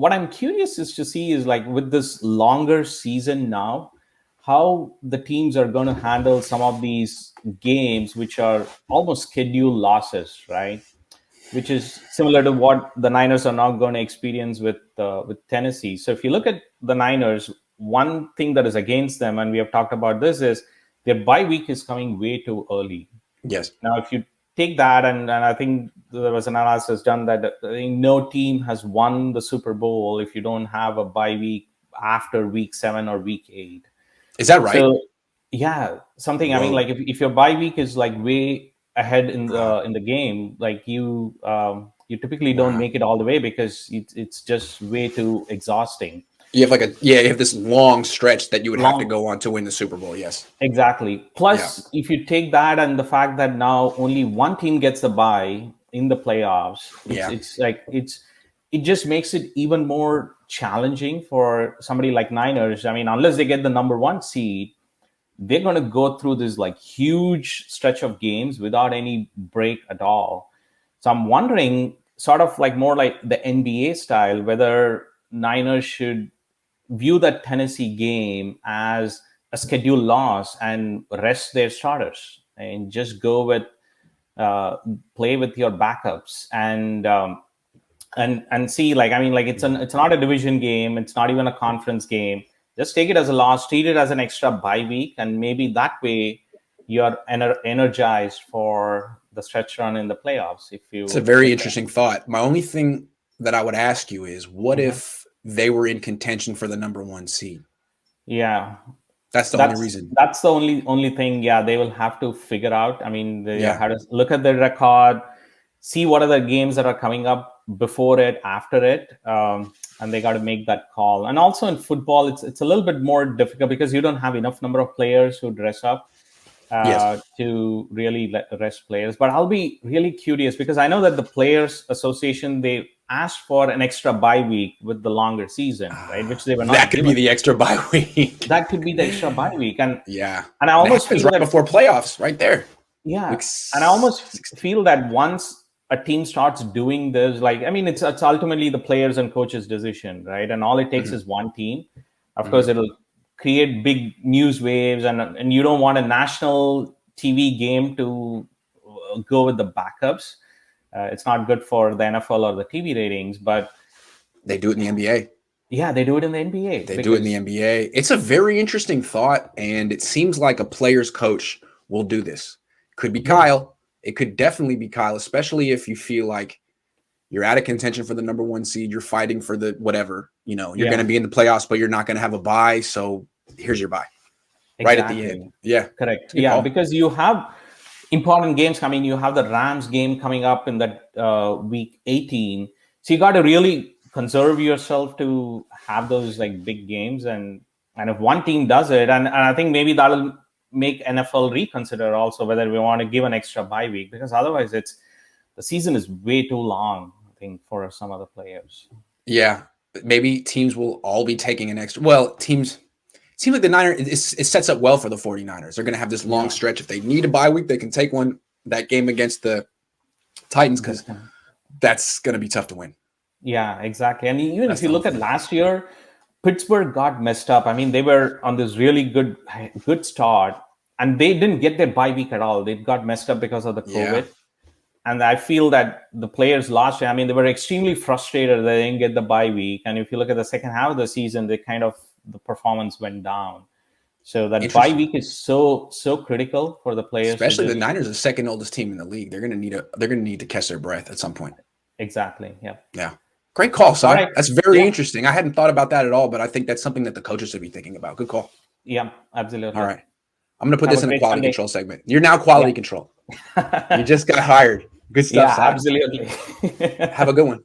what I'm curious is to see is like with this longer season now, how the teams are going to handle some of these games, which are almost scheduled losses, right? Which is similar to what the Niners are now going to experience with Tennessee. So if you look at the Niners, one thing that is against them, and we have talked about this, is their bye week is coming way too early. Yes. Now, if you take that, and I think there was an analysis done that I think no team has won the Super Bowl if you don't have a bye week after week 7 or week 8. Is that right? So, yeah, something. Whoa. I mean, like if your bye week is like way ahead in the game, like you typically don't make it all the way because it's just way too exhausting. You have you have this long stretch that you would have to go on to win the Super Bowl. Yes, exactly. Plus, if you take that and the fact that now only one team gets the bye in the playoffs, it just makes it even more challenging for somebody like Niners. I mean, unless they get the number 1 seed, they're going to go through this like huge stretch of games without any break at all. So I'm wondering, sort of like more like the NBA style, whether Niners should view that Tennessee game as a scheduled loss and rest their starters and just go with play with your backups and see, like, I mean, like it's not a division game, it's not even a conference game. Just take it as a loss, treat it as an extra bye week, and maybe that way you're energized for the stretch run in the playoffs. It's a very interesting thought. My only thing that I would ask you is, what if they were in contention for the number 1 seed? Yeah, that's the only reason. That's the only thing. Yeah, they will have to figure out. I mean, they have to look at their record, see what are the games that are coming up before it, after it, and they got to make that call. And also in football, it's a little bit more difficult because you don't have enough number of players who dress up to really rest players. But I'll be really curious because I know that the Players Association, they asked for an extra bye week with the longer season, right? Which they were not. That could be the extra bye week. That could be the extra bye week, and and I almost feel right before playoffs, right there. Yeah, and I almost feel that once a team starts doing this, like, I mean, it's ultimately the players and coaches' decision, right? And all it takes is one team. Of course, it'll create big news waves, and you don't want a national TV game to go with the backups. It's not good for the NFL or the TV ratings, but they do it in the NBA. Yeah, they do it in the NBA. They do it in the NBA. It's a very interesting thought, and it seems like a player's coach will do this. Could be Kyle. It could definitely be Kyle, especially if you feel like you're out of contention for the number 1 seed. You're fighting for the whatever. You know, you're going to be in the playoffs, but you're not going to have a bye. So here's your bye. Exactly. Right at the end. Yeah. Correct. Yeah, because you have important games coming. You have the Rams game coming up in that week 18. So you got to really conserve yourself to have those like big games. And if one team does it, and I think maybe that'll make NFL reconsider also whether we want to give an extra bye week, because otherwise the season is way too long, I think, for some other players. Yeah. Maybe teams will all be taking an extra. Well, teams, it seems like the Niners, it sets up well for the 49ers. They're going to have this long stretch. If they need a bye week, they can take that game against the Titans, because that's going to be tough to win. Yeah, exactly. And even if you look at last year, Pittsburgh got messed up. I mean, they were on this really good start, and they didn't get their bye week at all. They got messed up because of the COVID. And I feel that the players last year, I mean, they were extremely frustrated that they didn't get the bye week. And if you look at the second half of the season, the performance went down. So that bye week is so critical for the players. Especially the Niners, the second oldest team in the league. They're going to need to catch their breath at some point. Exactly. Yeah. Yeah. Great call, son. Right. That's very interesting. I hadn't thought about that at all, but I think that's something that the coaches should be thinking about. Good call. Yeah, absolutely. All right. I'm going to put this in a quality control segment. You're now quality control. You just got hired. Good stuff, son. Absolutely. Have a good one.